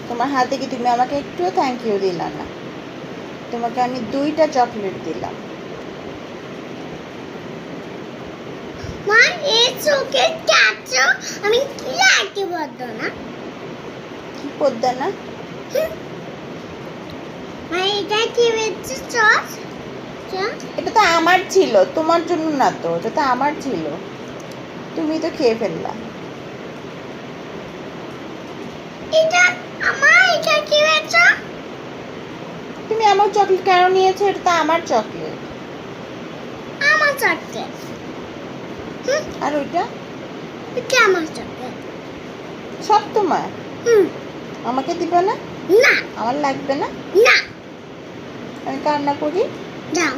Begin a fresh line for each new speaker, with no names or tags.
তোমার হাতে কি তুমি আমাকে একটুও থ্যাংক ইউ দিলা না? তোমাকে আমি 2টা চকলেট দিলাম।
মা এই চকলেট কাটো আমি কি লাগতে বলতো না?
কি পদ্মা না?
মা এটা কি হচ্ছে চস?
এটা তো আমার ছিল, তোমার জন্য না তো, এটা তো আমার ছিল, তুমি তো খেয়ে ফেললা।
এটা আমার, এটা কি হচ্ছে?
তুমি আমার চকলেট কেন নিয়েছো? এটা তো আমার চকলেট।
আমার চকলেট।
আর ওইটা?
এটা আমার চকলেট।
সব তোমার? আমাকে দিবে না?
না।
আমার লাগবে না?
না।
আমি কান্না করি?
দাও।